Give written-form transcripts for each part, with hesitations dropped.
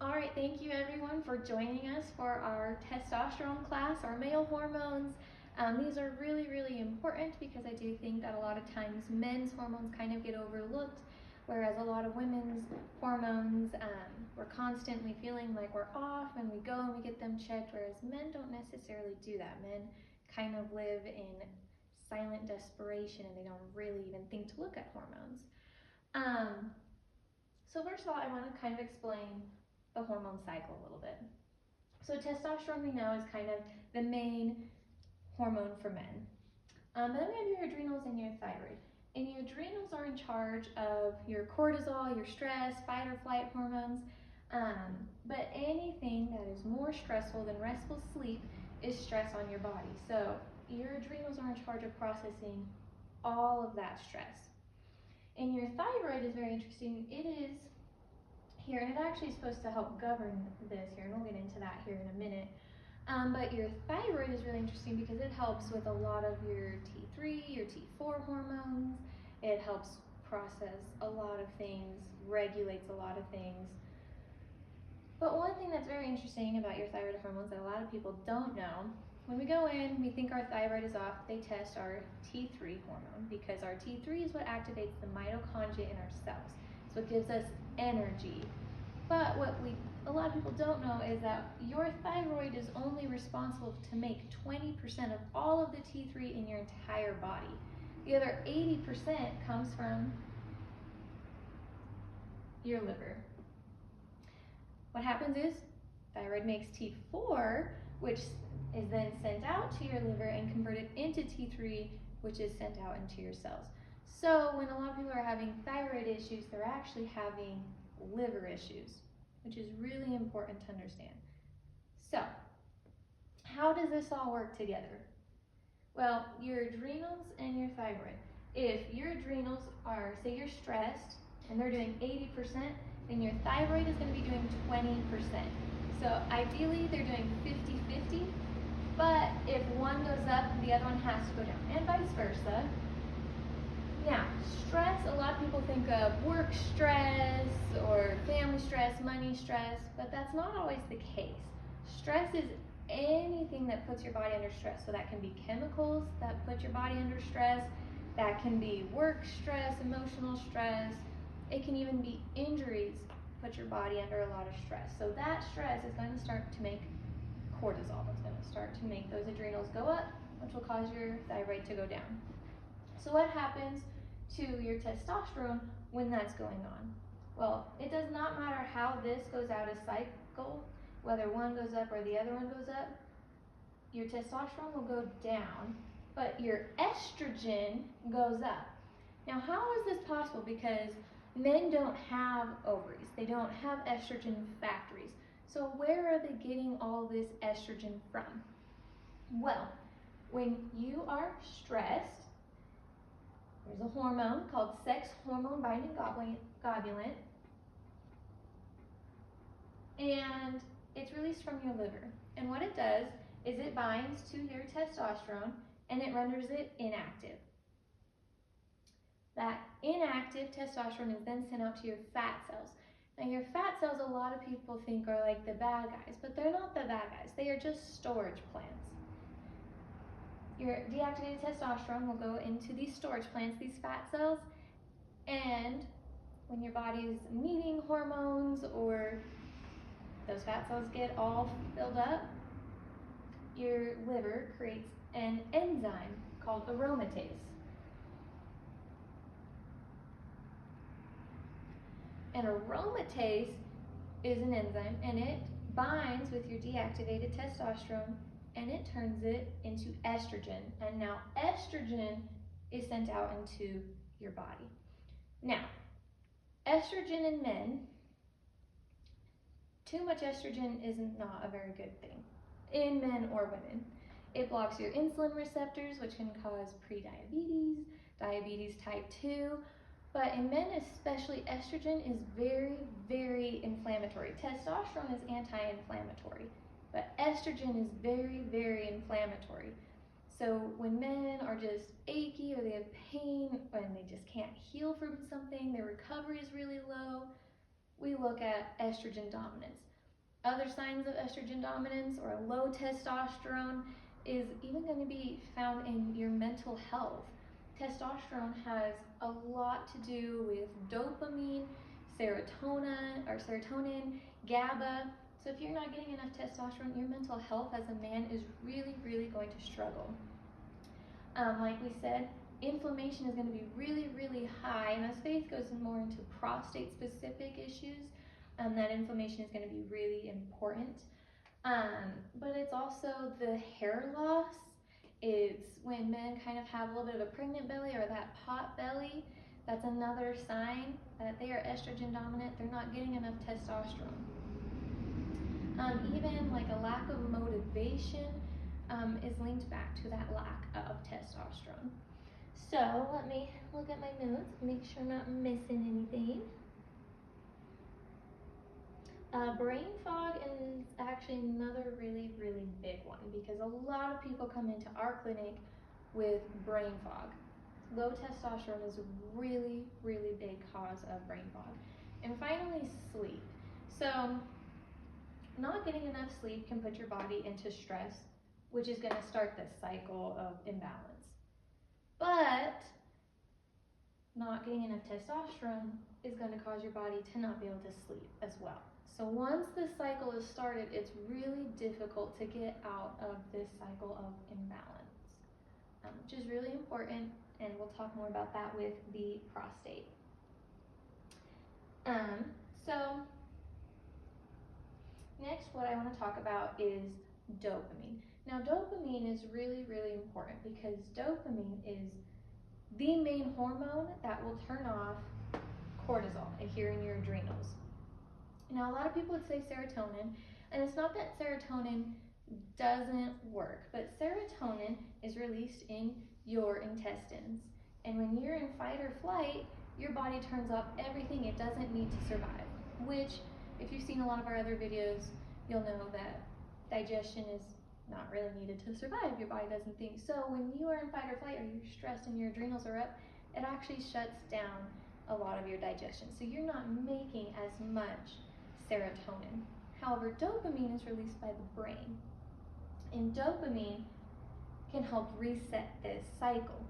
All right, thank you everyone for joining us for our testosterone class, our male hormones. These are really, really important because I do think that a lot of times men's hormones kind of get overlooked, whereas a lot of women's hormones, we're constantly feeling like we're off and we go and we get them checked, whereas men don't necessarily do that. Men kind of live in silent desperation and they don't really even think to look at hormones. So first of all, I want to kind of explain the hormone cycle a little bit. So testosterone we know is kind of the main hormone for men. Then we have your adrenals and your thyroid. And your adrenals are in charge of your cortisol, your stress, fight or flight hormones. But anything that is more stressful than restful sleep is stress on your body. So your adrenals are in charge of processing all of that stress. And your thyroid is very interesting. It is here, and it actually is supposed to help govern this here, and we'll get into that here in a minute. But your thyroid is really interesting because it helps with a lot of your T3, your T4 hormones. It helps process a lot of things, regulates a lot of things. But one thing that's very interesting about your thyroid hormones that a lot of people don't know, when we go in, we think our thyroid is off, they test our T3 hormone because our T3 is what activates the mitochondria in our cells. So it gives us energy. But what a lot of people don't know is that your thyroid is only responsible to make 20% of all of the T3 in your entire body. The other 80% comes from your liver. What happens is thyroid makes T4, which is then sent out to your liver and converted into T3, which is sent out into your cells. So when a lot of people are having thyroid issues, they're actually having liver issues, which is really important to understand. So how does this all work together? Well, your adrenals and your thyroid. If your adrenals are, say you're stressed, and they're doing 80%, then your thyroid is going to be doing 20%. So ideally, they're doing 50-50, but if one goes up, the other one has to go down, and vice versa. Now, stress, a lot of people think of work stress or family stress, money stress, but that's not always the case. Stress is anything that puts your body under stress. So that can be chemicals that put your body under stress, that can be work stress, emotional stress, it can even be injuries put your body under a lot of stress. So that stress is going to start to make cortisol. It's going to start to make those adrenals go up, which will cause your thyroid to go down. So what happens to your testosterone when that's going on? Well, it does not matter how this goes out a cycle, whether one goes up or the other one goes up, your testosterone will go down, but your estrogen goes up. Now, how is this possible? Because men don't have ovaries. They don't have estrogen factories. So where are they getting all this estrogen from? Well, when you are stressed, there's a hormone called sex hormone binding globulin, and it's released from your liver. And what it does is it binds to your testosterone and it renders it inactive. That inactive testosterone is then sent out to your fat cells. Now your fat cells, a lot of people think are like the bad guys, but they're not the bad guys. They are just storage plants. Your deactivated testosterone will go into these storage plants, these fat cells, and when your body is needing hormones or those fat cells get all filled up, your liver creates an enzyme called aromatase. And aromatase is an enzyme and it binds with your deactivated testosterone and it turns it into estrogen. And now estrogen is sent out into your body. Now, estrogen in men, too much estrogen is not a very good thing in men or women. It blocks your insulin receptors, which can cause prediabetes, diabetes type 2, but in men especially, estrogen is very, very inflammatory. Testosterone is anti-inflammatory, but estrogen is very, very inflammatory. So when men are just achy or they have pain and they just can't heal from something, their recovery is really low, look at estrogen dominance. Other signs of estrogen dominance or low testosterone is even going to be found in your mental health. Testosterone has a lot to do with dopamine, serotonin, GABA. So if you're not getting enough testosterone, your mental health as a man is really, really going to struggle. Like we said, inflammation is going to be really, really high, and as Faith goes more into prostate-specific issues, that inflammation is going to be really important. But it's also the hair loss. It's when men kind of have a little bit of a pregnant belly or that pot belly. That's another sign that they are estrogen dominant. They're not getting enough testosterone. Even like a lack of motivation is linked back to that lack of testosterone. So let me look at my notes, make sure I'm not missing anything. Brain fog is actually another really, really big one because a lot of people come into our clinic with brain fog. Low testosterone is a really, really big cause of brain fog. And finally, sleep. So not getting enough sleep can put your body into stress, which is going to start this cycle of imbalance. But not getting enough testosterone is going to cause your body to not be able to sleep as well. So once this cycle is started, it's really difficult to get out of this cycle of imbalance, which is really important, and we'll talk more about that with the prostate. So next, what I want to talk about is dopamine. Now, dopamine is really, really important because dopamine is the main hormone that will turn off cortisol here in your adrenals. Now, a lot of people would say serotonin, and it's not that serotonin doesn't work, but serotonin is released in your intestines. And when you're in fight or flight, your body turns off everything it doesn't need to survive, which, if you've seen a lot of our other videos, you'll know that digestion is not really needed to survive. Your body doesn't think. So when you are in fight or flight or you're stressed and your adrenals are up, it actually shuts down a lot of your digestion. So you're not making as much serotonin. However, dopamine is released by the brain. And dopamine can help reset this cycle.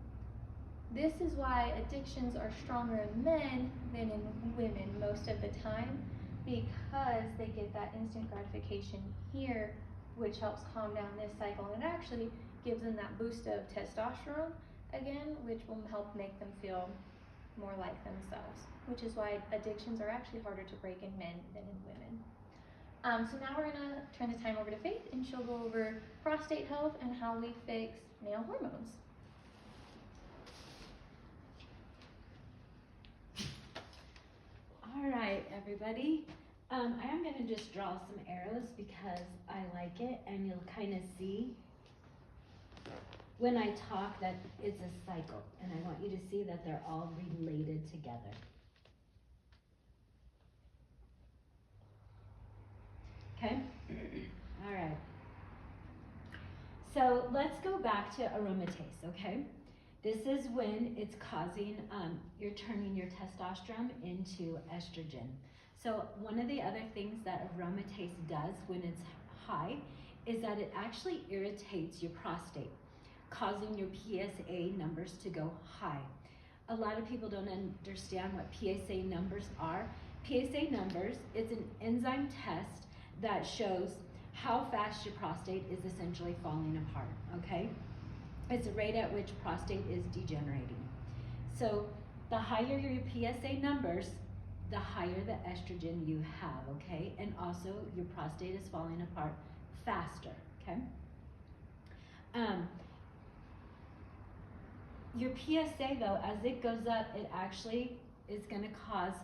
This is why addictions are stronger in men than in women most of the time, because they get that instant gratification here, which helps calm down this cycle, and it actually gives them that boost of testosterone again, which will help make them feel more like themselves, which is why addictions are actually harder to break in men than in women. So now we're going to turn the time over to Faith, and she'll go over prostate health and how we fix male hormones. All right, everybody. I am going to just draw some arrows because I like it, and you'll kind of see when I talk that it's a cycle, and I want you to see that they're all related together. Okay? All right. So let's go back to aromatase, okay? This is when it's causing, you're turning your testosterone into estrogen. So one of the other things that aromatase does when it's high is that it actually irritates your prostate, causing your PSA numbers to go high. A lot of people don't understand what PSA numbers are. PSA numbers is an enzyme test that shows how fast your prostate is essentially falling apart, okay? It's the rate at which prostate is degenerating. So the higher your PSA numbers, the higher the estrogen you have, okay? And also your prostate is falling apart faster, okay? Your PSA though, as it goes up, it actually is gonna cause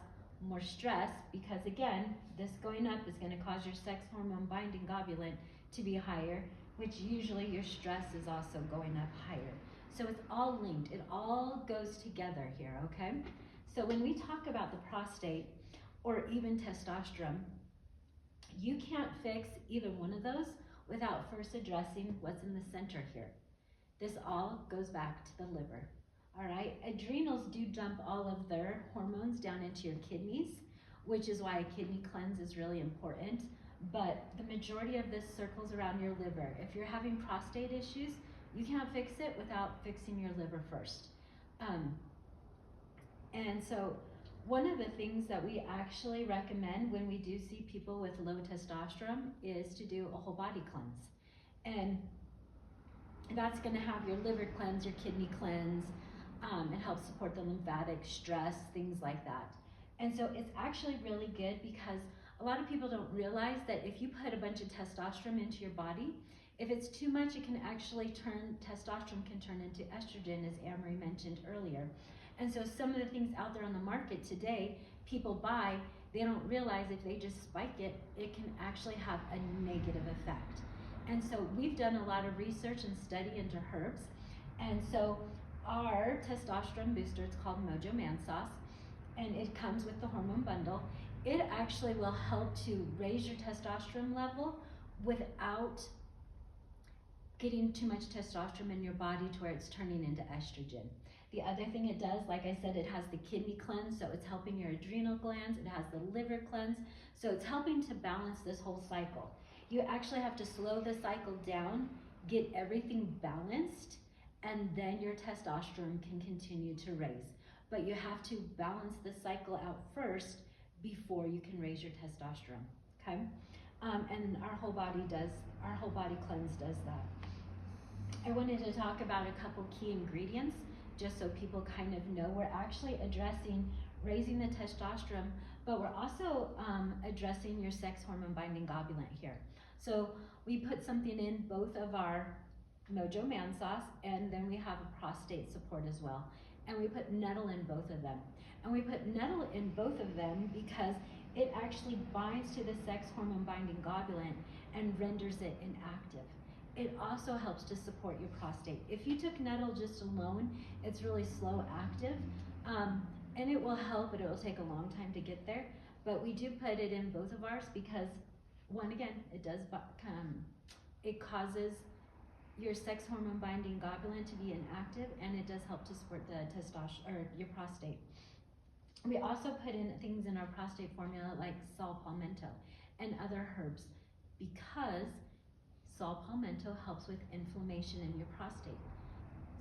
more stress because again, this going up is gonna cause your sex hormone binding globulin to be higher, which usually your stress is also going up higher. So it's all linked, it all goes together here, okay? So when we talk about the prostate or even testosterone, you can't fix either one of those without first addressing what's in the center here. This all goes back to the liver, all right? Adrenals do dump all of their hormones down into your kidneys, which is why a kidney cleanse is really important. But the majority of this circles around your liver. If you're having prostate issues, you can't fix it without fixing your liver first. And so one of the things that we actually recommend when we do see people with low testosterone is to do a whole body cleanse. And that's going to have your liver cleanse, your kidney cleanse. It helps support the lymphatic, stress, things like that. And so it's actually really good because a lot of people don't realize that if you put a bunch of testosterone into your body, if it's too much, it can actually testosterone can turn into estrogen, as Amory mentioned earlier. And so some of the things out there on the market today, people buy, they don't realize if they just spike it, it can actually have a negative effect. And so we've done a lot of research and study into herbs. And so our testosterone booster, it's called Mojo Man Sauce, and it comes with the hormone bundle. It actually will help to raise your testosterone level without getting too much testosterone in your body to where it's turning into estrogen. The other thing it does, like I said, it has the kidney cleanse, so it's helping your adrenal glands. It has the liver cleanse, so it's helping to balance this whole cycle. You actually have to slow the cycle down, get everything balanced, and then your testosterone can continue to raise. But you have to balance the cycle out first before you can raise your testosterone, okay? And our whole body cleanse does that. I wanted to talk about a couple key ingredients just so people kind of know we're actually addressing raising the testosterone, but we're also addressing your sex hormone binding globulin here. So we put something in both of our Mojo Man Sauce, and then we have a prostate support as well. And we put nettle in both of them. And we put nettle in both of them because it actually binds to the sex hormone binding globulin and renders it inactive. It also helps to support your prostate. If you took nettle just alone, it's really slow active, and it will help, but it will take a long time to get there. But we do put it in both of ours because, one, again, it causes your sex hormone binding globulin to be inactive, and it does help to support the testosterone or your prostate. We also put in things in our prostate formula like saw palmetto and other herbs because saw palmetto helps with inflammation in your prostate.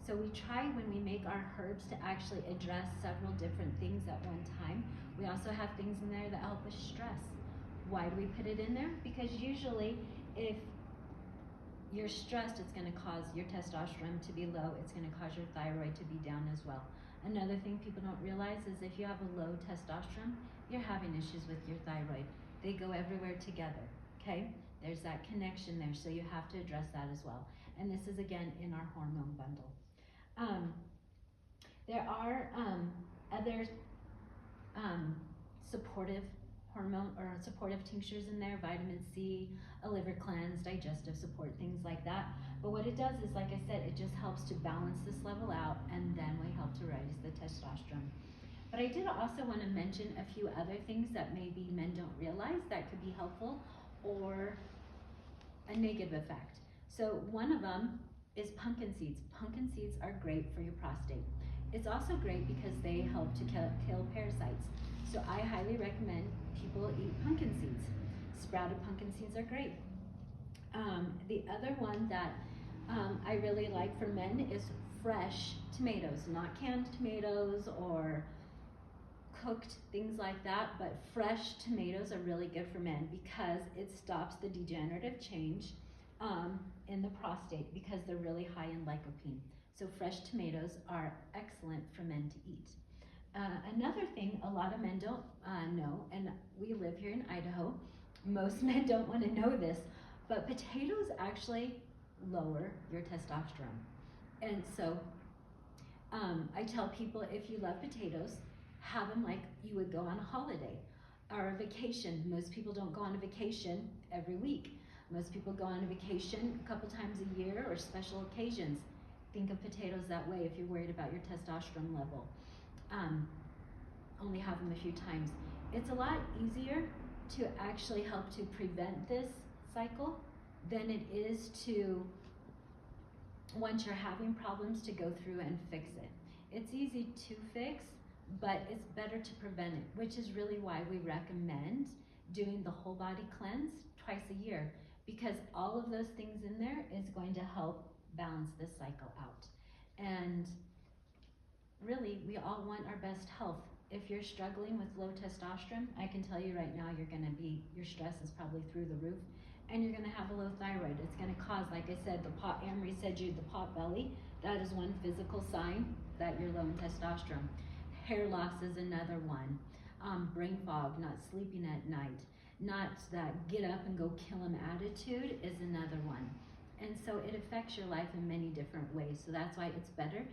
So we try when we make our herbs to actually address several different things at one time. We also have things in there that help with stress. Why do we put it in there? Because usually if you're stressed, it's going to cause your testosterone to be low. It's going to cause your thyroid to be down as well. Another thing people don't realize is if you have a low testosterone, you're having issues with your thyroid. They go everywhere together, okay? There's that connection there, so you have to address that as well. And this is, again, in our hormone bundle. There are other supportive hormone or supportive tinctures in there, vitamin C, a liver cleanse, digestive support, things like that. But what it does is, like I said, it just helps to balance this level out, and then we help to raise the testosterone. But I did also want to mention a few other things that maybe men don't realize that could be helpful or a negative effect. So one of them is pumpkin seeds. Pumpkin seeds are great for your prostate. It's also great because they help to kill parasites. So I highly recommend people eat pumpkin seeds. Sprouted pumpkin seeds are great. The other one that I really like for men is fresh tomatoes, not canned tomatoes or cooked, things like that, but fresh tomatoes are really good for men because it stops the degenerative change in the prostate because they're really high in lycopene. So fresh tomatoes are excellent for men to eat. Another thing a lot of men don't know, and we live here in Idaho, most men don't want to know this, but potatoes actually lower your testosterone. And so I tell people if you love potatoes, have them like you would go on a holiday or a vacation. Most people don't go on a vacation every week. Most people go on a vacation a couple times a year or special occasions. Think of potatoes that way if you're worried about your testosterone level. Only have them a few times. It's a lot easier to actually help to prevent this cycle than it is to, once you're having problems, to go through and fix it. It's easy to fix, but it's better to prevent it, which is really why we recommend doing the whole body cleanse twice a year, because all of those things in there is going to help balance this cycle out. And really, we all want our best health. If you're struggling with low testosterone, I can tell you right now, your stress is probably through the roof, and you're gonna have a low thyroid. It's gonna cause, like I said, Amory said the pot belly. That is one physical sign that you're low in testosterone. Hair loss is another one. Brain fog, not sleeping at night, not that get up and go kill 'em attitude is another one. And so it affects your life in many different ways. So that's why it's better